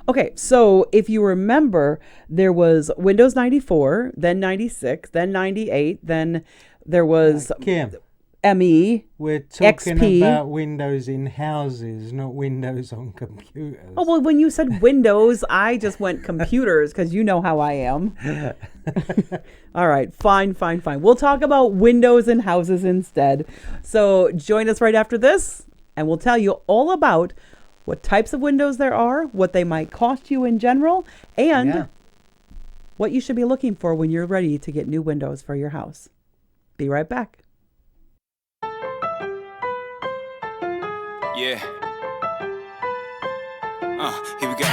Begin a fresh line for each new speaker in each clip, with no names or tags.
Okay, so if you remember, there was Windows 94, then 96, then 98, then there was
Kim,
ME,
we're talking
XP.
about Windows in houses, not Windows on computers.
Oh, well, when you said Windows, I just went computers because you know how I am. All right, fine. We'll talk about windows and houses instead. So join us right after this, and we'll tell you all about what types of windows there are, what they might cost you in general, and what you should be looking for when you're ready to get new windows for your house. Be right back.
Yeah. Here we go.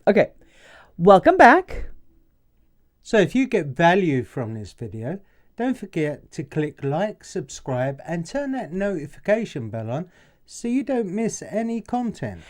Okay, welcome back.
So if you get value from this video, don't forget to click like, subscribe, and turn that notification bell on so you don't miss any content.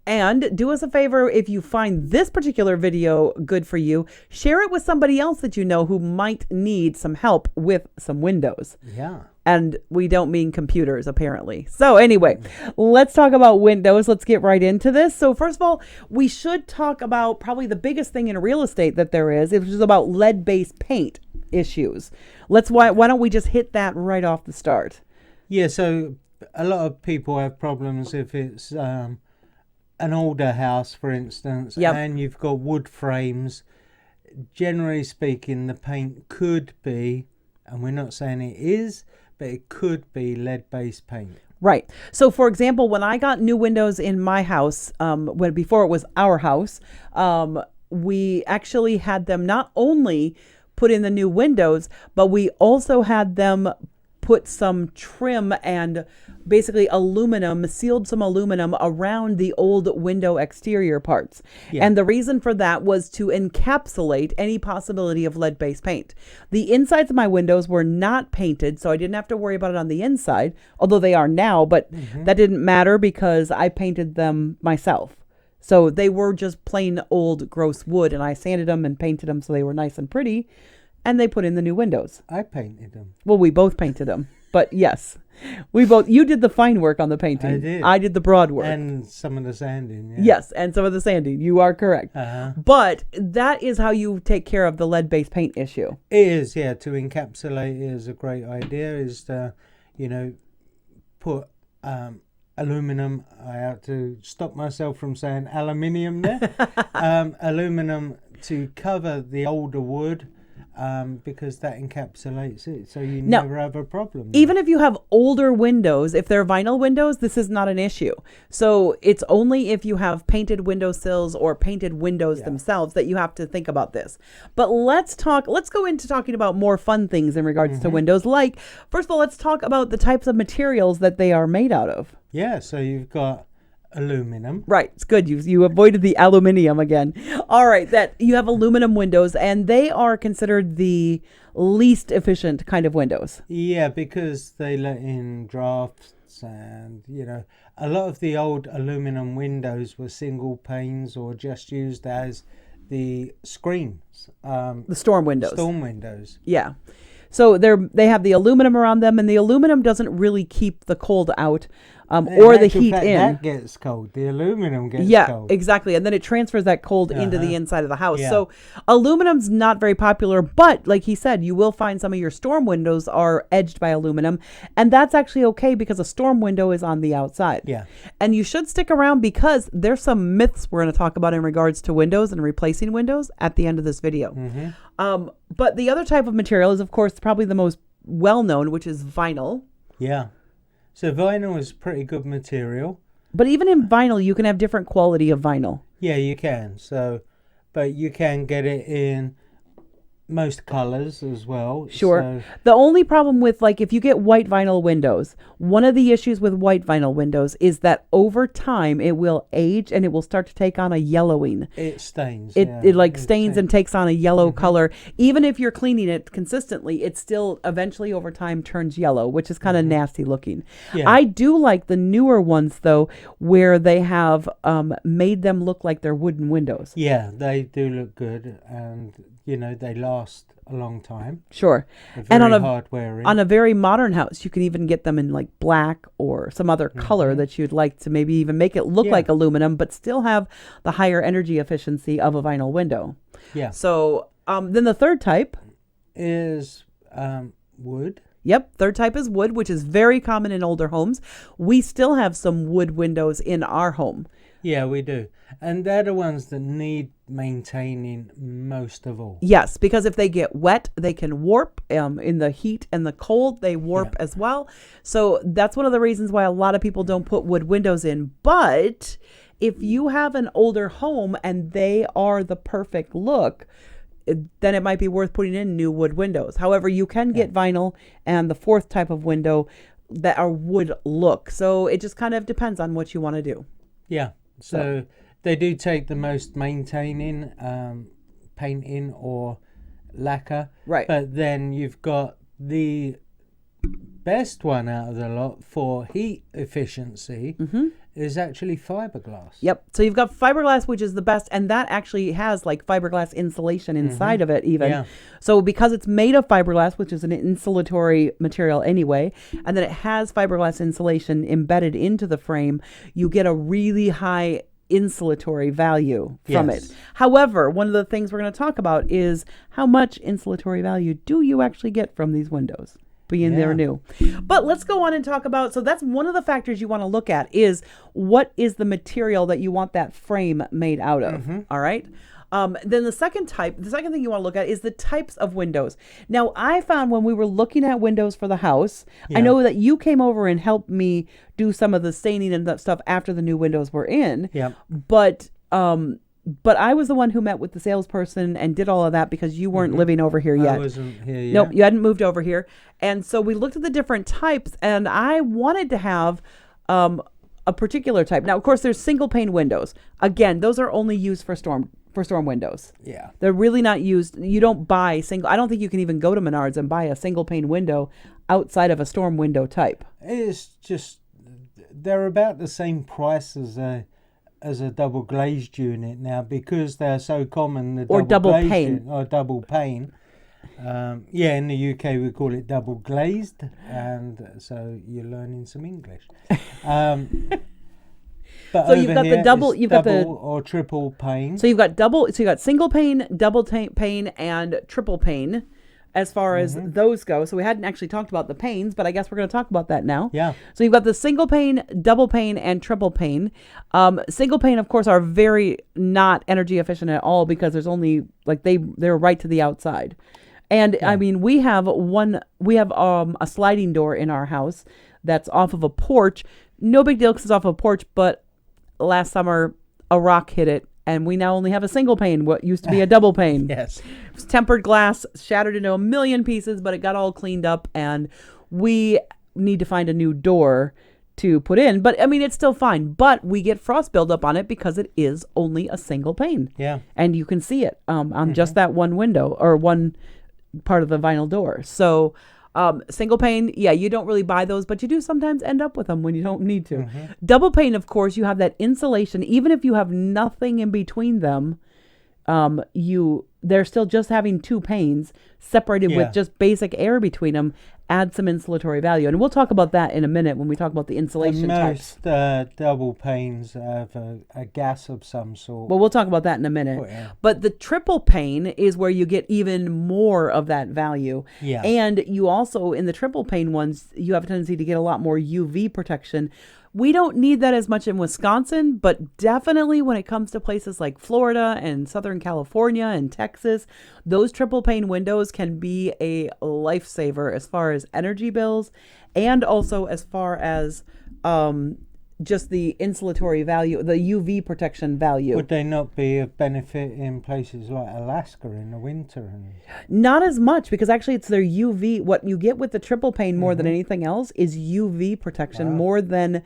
And do us a favor, if you find this particular video good for you, share it with somebody else that you know who might need some help with some windows.
Yeah.
And we don't mean computers, apparently. So anyway, let's talk about windows. Let's get right into this. So first of all, we should talk about probably the biggest thing in real estate that there is, which is about lead-based paint issues. Why don't we just hit that right off the start?
Yeah, so a lot of people have problems if it's an older house, for instance, and you've got wood frames. Generally speaking, the paint could be, and we're not saying it is, but it could be lead-based paint.
Right. So, for example, when I got new windows in my house, before it was our house, we actually had them not only put in the new windows, but we also had them put some trim and basically sealed some aluminum around the old window exterior parts. Yeah. And the reason for that was to encapsulate any possibility of lead-based paint. The insides of my windows were not painted, so I didn't have to worry about it on the inside, although they are now, but that didn't matter because I painted them myself. So they were just plain old gross wood, and I sanded them and painted them so they were nice and pretty. And they put in the new windows.
I painted them.
Well, we both painted them. But yes, you did the fine work on the painting. I did the broad work.
And some of the sanding. Yeah.
Yes, and some of the sanding. You are correct. But that is how you take care of the lead-based paint issue.
It is, yeah. To encapsulate is a great idea. Is to, put aluminum. I have to stop myself from saying aluminium there. Aluminum to cover the older wood. Because that encapsulates it, so you never have a problem.
Even if you have older windows, if they're vinyl windows, this is not an issue. So it's only if you have painted windowsills or painted windows themselves that you have to think about this. But let's go into talking about more fun things in regards to windows. Like, first of all, let's talk about the types of materials that they are made out of.
Yeah, so you've got aluminum.
Right. It's good. You avoided the aluminium again. All right. That you have aluminum windows, and they are considered the least efficient kind of windows.
Yeah, because they let in drafts, and a lot of the old aluminum windows were single panes or just used as the screens.
The storm windows.
Storm windows.
Yeah. So they have the aluminum around them, and the aluminum doesn't really keep the cold out. Or the heat in.
That gets cold. The aluminum gets cold.
Yeah, exactly. And then it transfers that cold into the inside of the house. Yeah. So aluminum's not very popular, but like he said, you will find some of your storm windows are edged by aluminum. And that's actually okay because a storm window is on the outside.
Yeah.
And you should stick around because there's some myths we're going to talk about in regards to windows and replacing windows at the end of this video. But the other type of material is, of course, probably the most well-known, which is vinyl.
Yeah. So vinyl is pretty good material.
But even in vinyl, you can have different quality of vinyl.
Yeah, you can. But you can get it in most colors as well.
Sure. So the only problem with, like, if you get white vinyl windows, one of the issues with white vinyl windows is that over time it will age and it will start to take on a yellowing.
It stains.
It stains and takes on a yellow color. Even if you're cleaning it consistently, it still eventually over time turns yellow, which is kind of nasty looking. Yeah. I do like the newer ones though, where they have made them look like they're wooden windows.
Yeah, they do look good, and they last a long time.
Sure.
They're
And
very hard wearing.
on a very modern house, you can even get them in like black or some other color that you'd like to maybe even make it look like aluminum, but still have the higher energy efficiency of a vinyl window.
Yeah.
So then the third type
is wood.
Yep. Third type is wood, which is very common in older homes. We still have some wood windows in our home.
Yeah, we do. And they're the ones that need maintaining most of all.
Yes, because if they get wet, they can warp. In the heat and the cold, they warp as well. So that's one of the reasons why a lot of people don't put wood windows in. But if you have an older home and they are the perfect look, then it might be worth putting in new wood windows. However, you can get vinyl and the fourth type of window that are wood look. So it just kind of depends on what you want to do.
Yeah. So they do take the most maintaining, painting or lacquer.
Right.
But then you've got the best one out of the lot for heat efficiency is actually fiberglass.
Yep. So you've got fiberglass, which is the best, and that actually has like fiberglass insulation inside of it even.
Yeah.
So because it's made of fiberglass, which is an insulatory material anyway, and then it has fiberglass insulation embedded into the frame, you get a really high insulatory value from it. However, one of the things we're going to talk about is how much insulatory value do you actually get from these windows being they're new. But let's go on and talk about, so that's one of the factors you want to look at is what is the material that you want that frame made out of. All right. Then the second thing you want to look at is the types of windows. Now, I found when we were looking at windows for the house, I know that you came over and helped me do some of the staining and that stuff after the new windows were in.
Yeah.
But I was the one who met with the salesperson and did all of that because you weren't living over here yet.
I wasn't here yet.
Nope, you hadn't moved over here. And so we looked at the different types, and I wanted to have a particular type. Now, of course, there's single pane windows. Again, those are only used for storm windows.
Yeah.
They're really not used. You don't buy single. I don't think you can even go to Menards and buy a single pane window outside of a storm window type.
It's just, they're about the same price as a double glazed unit now because they're so common.
Or double pane.
Or double pane. In the UK we call it double glazed, and so you're learning some English. But
so you've got the double,
or triple pane.
So you've got single pane, double pane, and triple pane. As far as those go. So we hadn't actually talked about the panes, but I guess we're going to talk about that now.
Yeah.
So you've got the single pane, double pane, and triple pane. Single pane, of course, are very not energy efficient at all because there's only they're right to the outside. And I mean, we have a sliding door in our house that's off of a porch. No big deal because it's off of a porch, but last summer a rock hit it. And we now only have a single pane, what used to be a double pane.
Yes.
It was tempered glass, shattered into a million pieces, but it got all cleaned up. And we need to find a new door to put in. But, I mean, it's still fine. But we get frost buildup on it because it is only a single pane.
Yeah.
And you can see it on just that one window or one part of the vinyl door. So single pane, you don't really buy those, but you do sometimes end up with them when you don't need to. Double pane, of course, you have that insulation. Even if you have nothing in between them, they're still just having two panes separated with just basic air between them. Add some insulatory value, and we'll talk about that in a minute when we talk about the insulation types.
Most double panes have a gas of some sort.
Well, we'll talk about that in a minute. But the triple pane is where you get even more of that value.
Yeah.
And you also, in the triple pane ones, you have a tendency to get a lot more UV protection. We don't need that as much in Wisconsin, but definitely when it comes to places like Florida and Southern California and Texas, those triple pane windows can be a lifesaver as far as energy bills and also as far as just the insulatory value, the UV protection value.
Would they not be of benefit in places like Alaska in the winter?
Not as much because actually it's their UV. What you get with the triple pane more than anything else is UV protection more than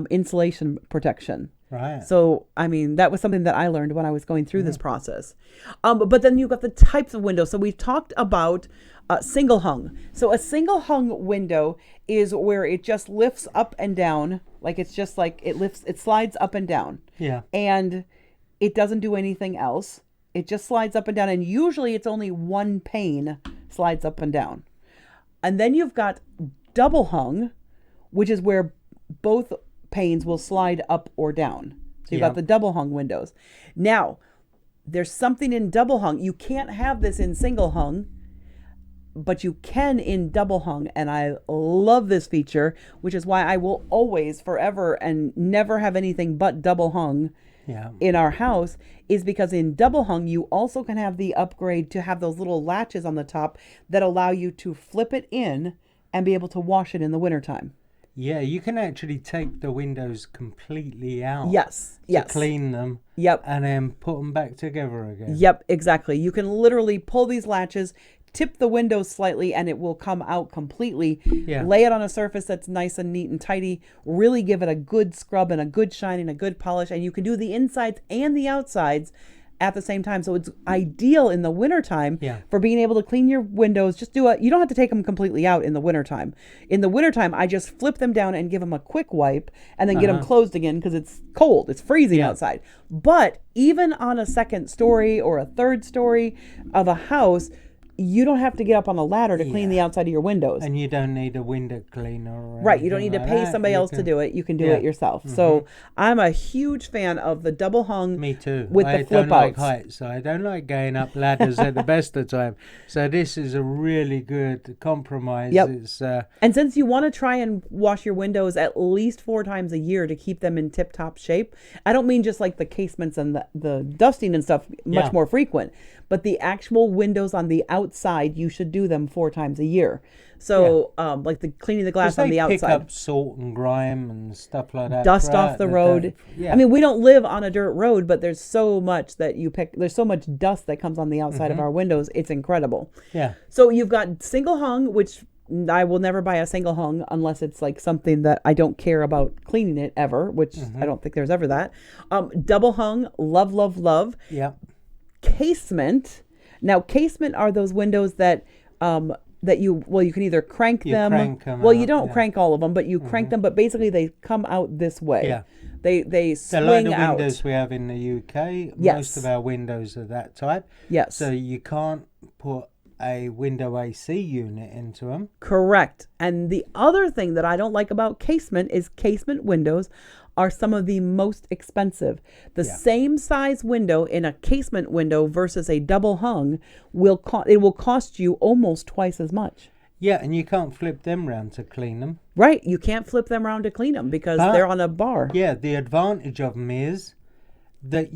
insulation protection.
Right.
So, I mean, that was something that I learned when I was going through this process. But then you've got the types of windows. So we've talked about single hung. So a single hung window is where it just lifts up and down. Like it's just like it slides up and down.
Yeah.
And it doesn't do anything else. It just slides up and down, and usually it's only one pane slides up and down. And then you've got double hung, which is where both panes will slide up or down. So you've got the double hung windows. Now, there's something in double hung. You can't have this in single hung, but you can in double hung. And I love this feature, which is why I will always, forever, and never have anything but double hung in our house, is because in double hung, you also can have the upgrade to have those little latches on the top that allow you to flip it in and be able to wash it in the wintertime.
Yeah, you can actually take the windows completely out.
Yes.
Clean them.
Yep.
And then put them back together again.
Yep, exactly. You can literally pull these latches, tip the windows slightly, and it will come out completely.
Yeah.
Lay it on a surface that's nice and neat and tidy. Really give it a good scrub and a good shine and a good polish. And you can do the insides and the outsides at the same time. So it's ideal in the wintertime for being able to clean your windows. You don't have to take them completely out in the wintertime. In the wintertime, I just flip them down and give them a quick wipe and then get them closed again because it's cold. It's freezing outside. But even on a second story or a third story of a house, you don't have to get up on a ladder to clean the outside of your windows.
And you don't need a window cleaner. Or
right. You don't need to
like
pay
that.
somebody else to do it. You can do it yourself. So I'm a huge fan of the double hung.
Me too.
With the flip
don't like
outs.
heights, so I don't like going up ladders at the best of time. So this is a really good compromise.
Yep.
It's,
And since you want to try and wash your windows at least 4 times a year to keep them in tip-top shape, I don't mean just like the casements and the dusting and stuff, much more frequent, but the actual windows on the outside, you should do them 4 times a year. So like the cleaning the glass on the outside.
Pick up salt and grime and stuff like that.
Dust off the road. I mean, we don't live on a dirt road, but there's so much that there's so much dust that comes on the outside of our windows. It's incredible.
Yeah.
So you've got single hung, which I will never buy a single hung unless it's like something that I don't care about cleaning it ever, which I don't think there's ever that. Double hung, love, love, love.
Yeah.
Casement. Now, casement are those windows that you can either crank them.
Crank them
well,
out,
you don't crank all of them, but you crank them. But basically, they come out this way.
Yeah.
They swing
like the
out.
windows we have in the UK.
Yes.
Most of our windows are that type.
Yes.
So you can't put a window AC unit into them.
Correct. And the other thing that I don't like about casement is casement windows are some of the most expensive. The same size window in a casement window versus a double hung will cost you almost twice as much.
Yeah, and you can't flip them round to clean them.
Right. You can't flip them around to clean them because they're on a bar.
Yeah, the advantage of them is that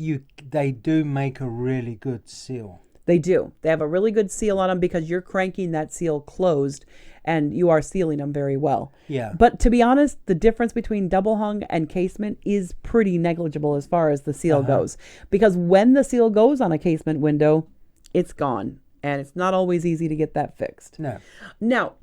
they do make a really good seal.
They do. They have a really good seal on them because you're cranking that seal closed and you are sealing them very well.
Yeah.
But to be honest, the difference between double hung and casement is pretty negligible as far as the seal goes. Because when the seal goes on a casement window, it's gone. And it's not always easy to get that fixed.
No.
Now,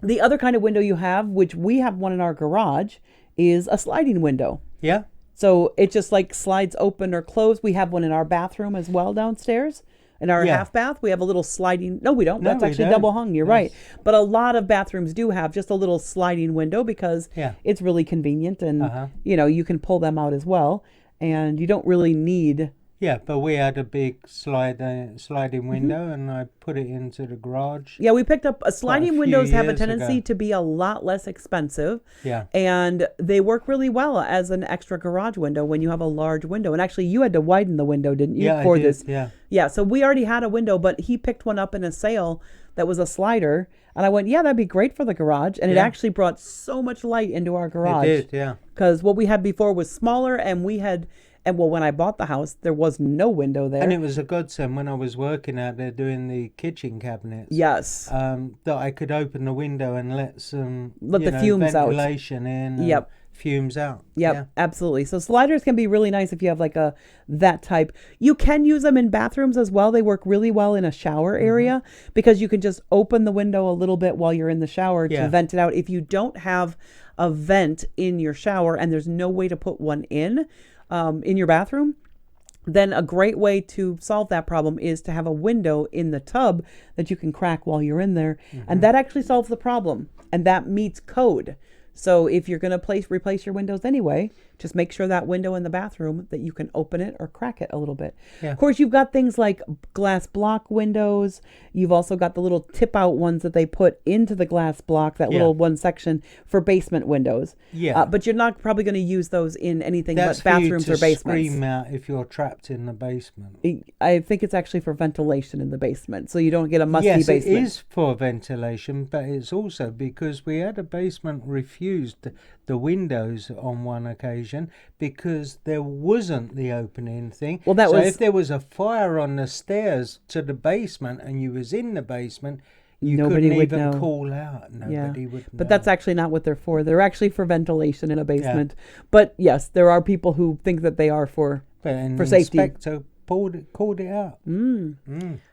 the other kind of window you have, which we have one in our garage, is a sliding window.
Yeah.
So it just like slides open or closed. We have one in our bathroom as well downstairs. In our half bath, we have a little sliding. No, we don't.
No,
That's
we
actually
don't.
double hung. You're right. But a lot of bathrooms do have just a little sliding window because it's really convenient and, you can pull them out as well. And you don't really need.
Yeah, but we had a big sliding window and I put it into the garage.
Yeah, we picked up sliding windows have a
years
tendency
ago.
to be a lot less expensive.
Yeah.
And they work really well as an extra garage window when you have a large window. And actually, you had to widen the window, didn't you?
Yeah,
for
I did.
this.
Yeah.
Yeah, so we already had a window, but he picked one up in a sale that was a slider. And I went, yeah, that'd be great for the garage. And it actually brought so much light into our garage.
It did, yeah.
Because what we had before was smaller and when I bought the house, there was no window there.
And it was a godsend when I was working out there doing the kitchen cabinets.
Yes.
That I could open the window and let
the fumes out.
Ventilation in. And fumes out.
Yep, absolutely. So sliders can be really nice if you have like that type. You can use them in bathrooms as well. They work really well in a shower area because you can just open the window a little bit while you're in the shower to vent it out. If you don't have a vent in your shower and there's no way to put one in your bathroom, then a great way to solve that problem is to have a window in the tub that you can crack while you're in there. And that actually solves the problem. And that meets code. So if you're going to replace your windows anyway, just make sure that window in the bathroom that you can open it or crack it a little bit.
Yeah.
Of course, you've got things like glass block windows. You've also got the little tip out ones that they put into the glass block, that little one section for basement windows.
Yeah.
But you're not probably going to use those in anything
That's
but bathrooms
for you
or
to
basements.
scream out if you're trapped in the basement.
I think it's actually for ventilation in the basement, so you don't get a musty
Yes,
basement.
it is for ventilation, but it's also because we had a basement refused the windows on one occasion because there wasn't the opening thing.
Well, that
so
was
if there was a fire on the stairs to the basement and you was in the basement, you
nobody
couldn't
would
even
know.
call out. Nobody would know.
But that's actually not what they're for. They're actually for ventilation in a basement. But yes, there are people who think that they are for safety.
Inspector called it out.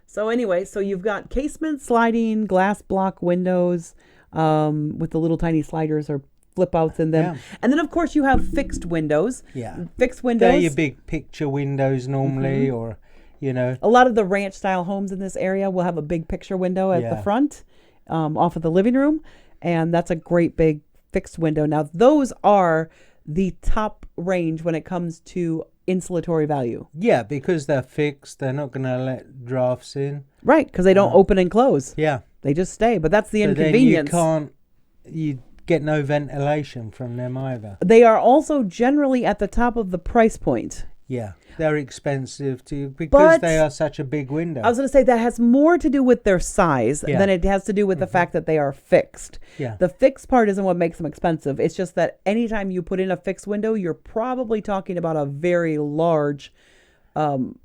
So anyway, so you've got casement, sliding, glass block windows with the little tiny sliders or flip outs in them.
Yeah.
And then of course you have fixed windows.
Yeah.
Fixed windows.
They're your big picture windows normally, or, you know.
A lot of the ranch style homes in this area will have a big picture window at the front off of the living room. And that's a great big fixed window. Now those are the top range when it comes to insulatory value.
Yeah, because they're fixed, they're not going to let drafts in.
Right, because they don't open and close.
Yeah.
They just stay. But that's the
So
inconvenience.
then you get no ventilation from them either.
They are also generally at the top of the price point.
Yeah, they're expensive too because
But
they are such a big window.
I was going to say that has more to do with their size than it has to do with the fact that they are fixed.
Yeah.
The fixed part isn't what makes them expensive. It's just that anytime you put in a fixed window, you're probably talking about a very large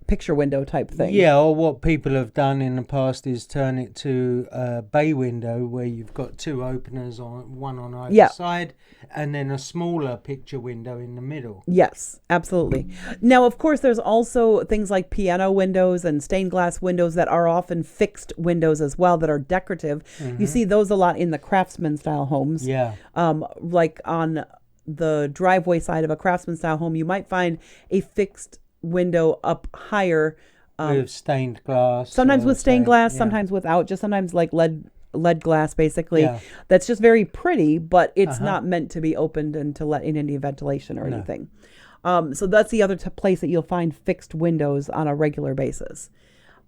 picture window type thing.
Yeah, or what people have done in the past is turn it to a bay window where you've got two openers, one on either side, and then a smaller picture window in the middle.
Yes, absolutely. Now, of course, there's also things like piano windows and stained glass windows that are often fixed windows as well that are decorative. You see those a lot in the craftsman style homes.
Yeah.
Like on the driveway side of a craftsman style home, you might find a fixed window up higher
with stained glass.
Sometimes with stained glass, sometimes without, just sometimes like lead glass basically. That's just very pretty, but it's not meant to be opened and to let in any ventilation or anything. So that's the other place that you'll find fixed windows on a regular basis.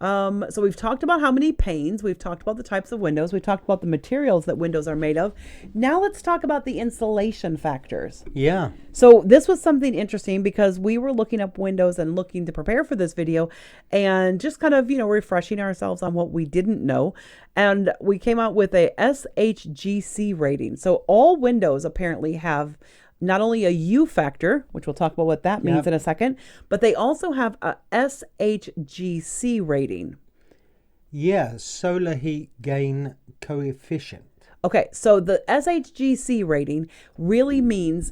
So we've talked about how many panes, we've talked about the types of windows, we've talked about the materials that windows are made of. Now let's talk about the insulation factors.
Yeah.
So this was something interesting because we were looking up windows and looking to prepare for this video and just kind of, refreshing ourselves on what we didn't know. And we came out with a SHGC rating. So all windows apparently have not only a U factor, which we'll talk about what that means in a second, but they also have a SHGC rating.
Yeah, solar heat gain coefficient.
Okay, so the SHGC rating really means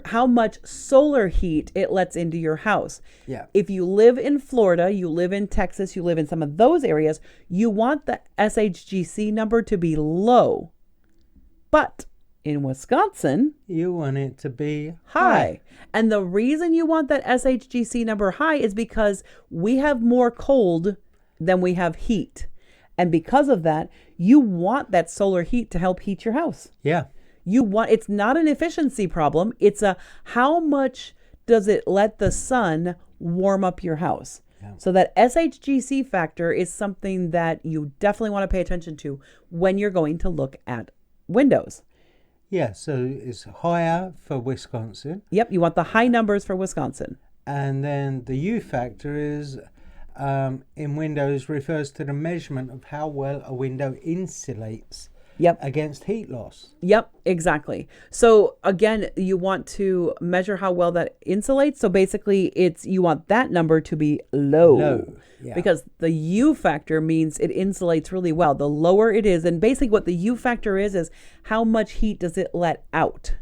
how much solar heat it lets into your house.
Yeah.
If you live in Florida, you live in Texas, you live in some of those areas, you want the SHGC number to be low. But in Wisconsin,
you want it to be
high. And the reason you want that SHGC number high is because we have more cold than we have heat. And because of that, you want that solar heat to help heat your house.
Yeah.
It's not an efficiency problem. It's how much does it let the sun warm up your house? Yeah. So that SHGC factor is something that you definitely want to pay attention to when you're going to look at windows.
Yeah, so it's higher for Wisconsin.
Yep, you want the high numbers for Wisconsin.
And then the U factor is in windows refers to the measurement of how well a window insulates against heat loss.
Yep, exactly. So again, you want to measure how well that insulates. So basically you want that number to be low. Yeah. Because the U factor means it insulates really well. The lower it is, and basically what the U factor is how much heat does it let out.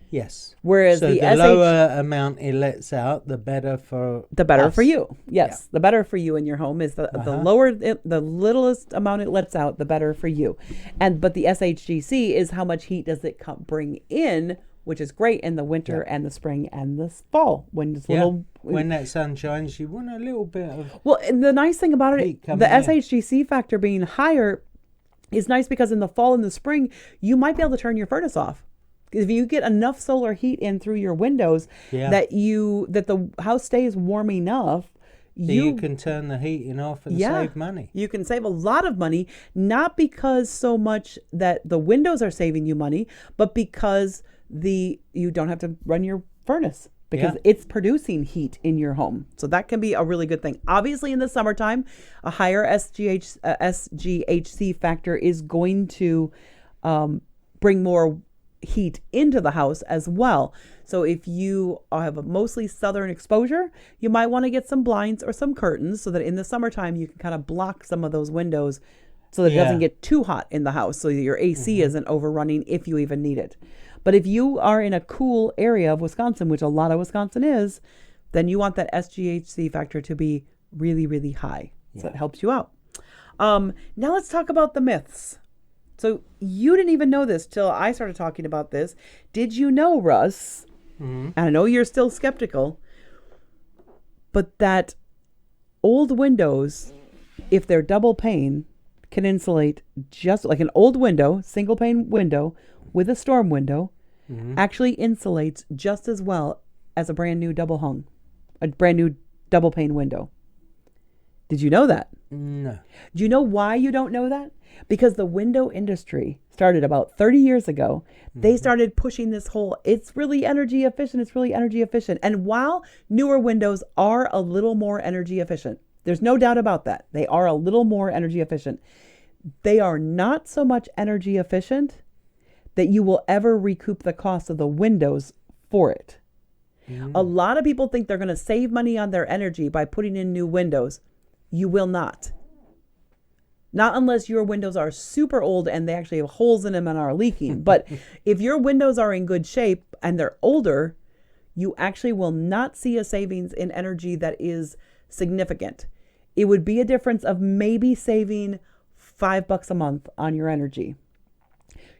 Yes.
Whereas
so the lower amount it lets out, the better for
for you. Yes, the better for you in your home is the lower the littlest amount it lets out, the better for you. But the SHGC is how much heat does it bring in, which is great in the winter and the spring and the fall when it's
when that sun shines, you want a little bit of.
Well, and the nice thing about it, the SHGC factor being higher is nice because in the fall and the spring you might be able to turn your furnace off. If you get enough solar heat in through your windows
Yeah.
that the house stays warm enough,
So you can turn the heating off and save money.
You can save a lot of money, not because so much that the windows are saving you money, but because you don't have to run your furnace because it's producing heat in your home. So that can be a really good thing. Obviously, in the summertime, a higher SGHC factor is going to bring more heat into the house as well. So if you have a mostly southern exposure, you might want to get some blinds or some curtains so that in the summertime you can kind of block some of those windows so that it doesn't get too hot in the house, so your AC isn't overrunning if you even need it. But if you are in a cool area of Wisconsin, which a lot of Wisconsin is, then you want that SGHC factor to be really, really high. So it helps you out. Now let's talk about the myths. So you didn't even know this till I started talking about this. Did you know, Russ, and I know you're still skeptical, but that old windows, if they're double pane, can insulate just like an old window, single pane window with a storm window, actually insulates just as well as a brand new double pane window. Did you know that?
No.
Do you know why you don't know that? Because the window industry started about 30 years ago. They started pushing this whole, it's really energy efficient. And while newer windows are a little more energy efficient, there's no doubt about that. They are a little more energy efficient. They are not so much energy efficient that you will ever recoup the cost of the windows for it. A lot of people think they're going to save money on their energy by putting in new windows. You will not. Not unless your windows are super old and they actually have holes in them and are leaking. But if your windows are in good shape and they're older, you actually will not see a savings in energy that is significant. It would be a difference of maybe saving $5 a month on your energy.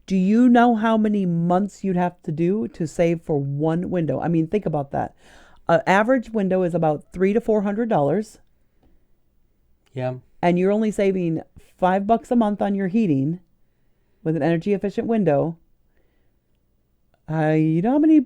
Do you know how many months you'd have to do to save for one window? I mean, think about that. An average window is about $300 to $400.
Yeah.
And you're only saving $5 a month on your heating with an energy efficient window. You know how many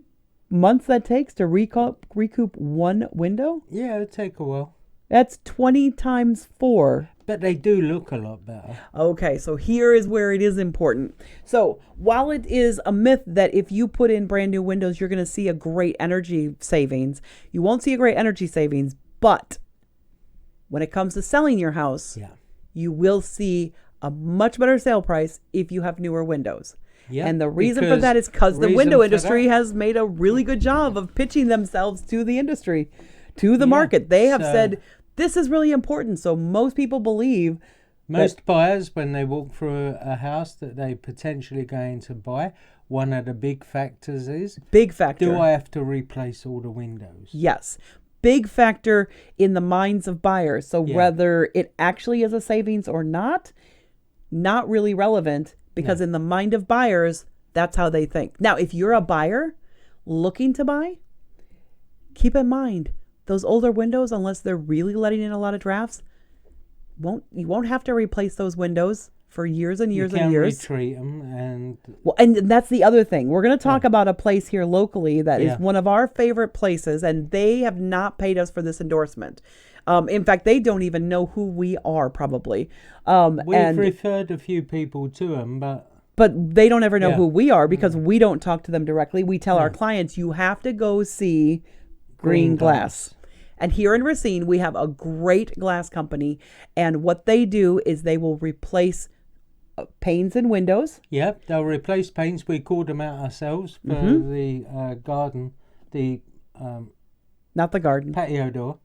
months that takes to recoup one window?
Yeah, it'll take a while.
That's 20 times 4.
But they do look a lot better.
Okay, so here is where it is important. So while it is a myth that if you put in brand new windows, you're going to see a great energy savings, you won't see a great energy savings. But when it comes to selling your house, you will see a much better sale price if you have newer windows. Yeah, and the reason for that is because the window industry has made a really good job of pitching themselves to the industry, to the market. They have said, this is really important. So most people believe.
Most buyers, when they walk through a house that they potentially going to buy, one of the big factors is, do I have to replace all the windows?
Yes. Big factor in the minds of buyers. So whether it actually is a savings or not really relevant, because in the mind of buyers, that's how they think. Now, if you're a buyer looking to buy, keep in mind those older windows, unless they're really letting in a lot of drafts, you won't have to replace those windows for years and years and years.
You can retreat them
and that's the other thing. We're going to talk about a place here locally that is one of our favorite places, and they have not paid us for this endorsement. In fact, they don't even know who we are, probably.
We've referred a few people to them,
but they don't ever know who we are because we don't talk to them directly. We tell our clients, you have to go see Green Glass. And here in Racine, we have a great glass company, and what they do is they will replace panes and windows.
Yep, they'll replace panes. We called them out ourselves for the garden,
not the garden,
patio door.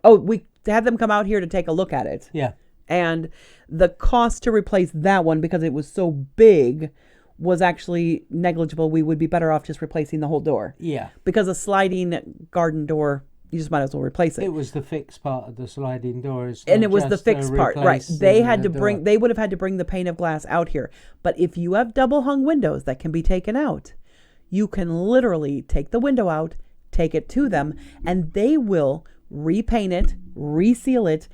Oh, we had them come out here to take a look at it.
Yeah.
And the cost to replace that one, because it was so big, was actually negligible. We would be better off just replacing the whole door.
Yeah.
Because a sliding garden door, you just might as well replace it.
It was the fixed part of the sliding doors.
And it was the fixed part, right. They would have had to bring the pane of glass out here. But if you have double hung windows that can be taken out, you can literally take the window out, take it to them, and they will repaint it, reseal it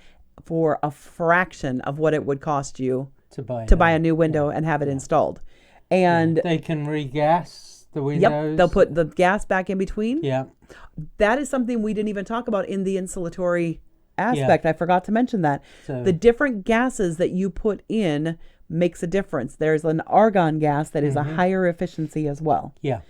for a fraction of what it would cost you to buy a new window and have it installed. And
they can regas the windows.
Yep, they'll put the gas back in between.
Yeah.
That is something we didn't even talk about in the insulatory aspect. I forgot to mention that.
So,
The different gases that you put in makes a difference. There's an argon gas that is a higher efficiency as well.
yeah.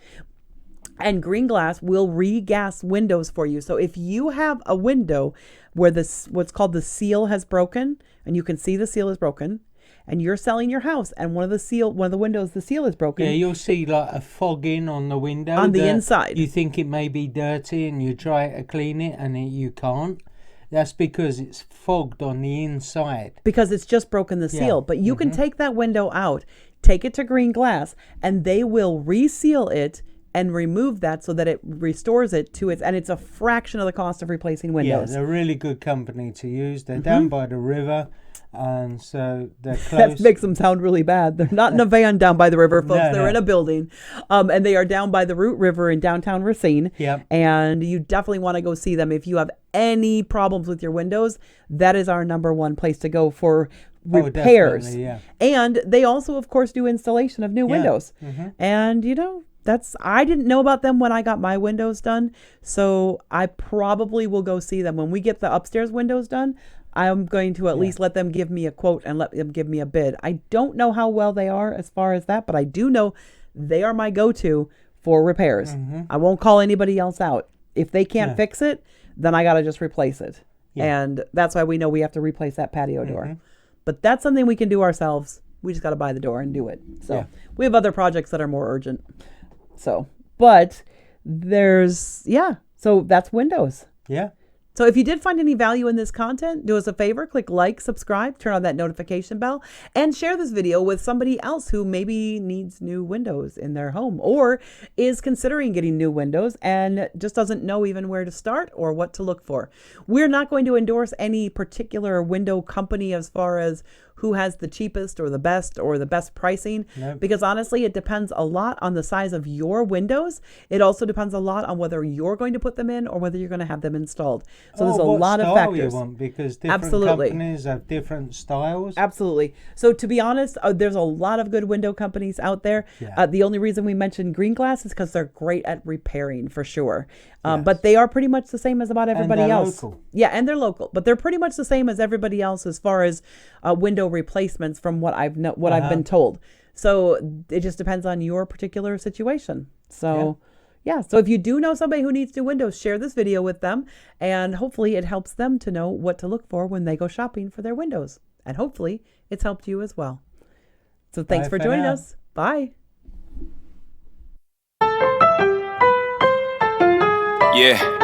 And green glass will regas windows for you. So if you have a window where this what's called the seal has broken, and you can see the seal is broken, and you're selling your house, and one of the windows, the seal is broken.
Yeah, you'll see like a fogging on the window.
On the inside.
You think it may be dirty and you try to clean it and you can't. That's because it's fogged on the inside.
Because it's just broken the seal. But you can take that window out, take it to green glass, and they will reseal it and remove that so that it restores it to its, and it's a fraction of the cost of replacing windows.
Yeah, they're a really good company to use. They're down by the river, and so they're close.
That makes them sound really bad. They're not in a van down by the river, folks.
No,
They're
no.
in a building. And they are down by the Root River in downtown Racine.
Yep.
And you definitely want to go see them. If you have any problems with your windows, that is our number one place to go for repairs.
Definitely, yeah.
And they also, of course, do installation of new windows. And, I didn't know about them when I got my windows done. So I probably will go see them. When we get the upstairs windows done, I'm going to at least let them give me a quote and let them give me a bid. I don't know how well they are as far as that, but I do know they are my go-to for repairs. I won't call anybody else out. If they can't fix it, then I got to just replace it. And that's why we know we have to replace that patio door. But that's something we can do ourselves. We just got to buy the door and do it. So we have other projects that are more urgent. So, but so that's Windows.
Yeah.
So if you did find any value in this content, do us a favor, click like, subscribe, turn on that notification bell, and share this video with somebody else who maybe needs new windows in their home or is considering getting new windows and just doesn't know even where to start or what to look for. We're not going to endorse any particular window company as far as who has the cheapest or the best pricing, because honestly, it depends a lot on the size of your windows. It also depends a lot on whether you're going to put them in or whether you're going to have them installed. So there's a lot of factors.
You want, because different companies have different styles.
Absolutely. So to be honest, there's a lot of good window companies out there. The only reason we mentioned green glass is because they're great at repairing for sure. But they are pretty much the same as about everybody else.
Local.
Yeah, and they're local, but they're pretty much the same as everybody else as far as window replacements from what I've been told. So it just depends on your particular situation. So so if you do know somebody who needs new windows, share this video with them, and hopefully it helps them to know what to look for when they go shopping for their windows. And hopefully it's helped you as well. So thanks for joining us. Bye.
Yeah.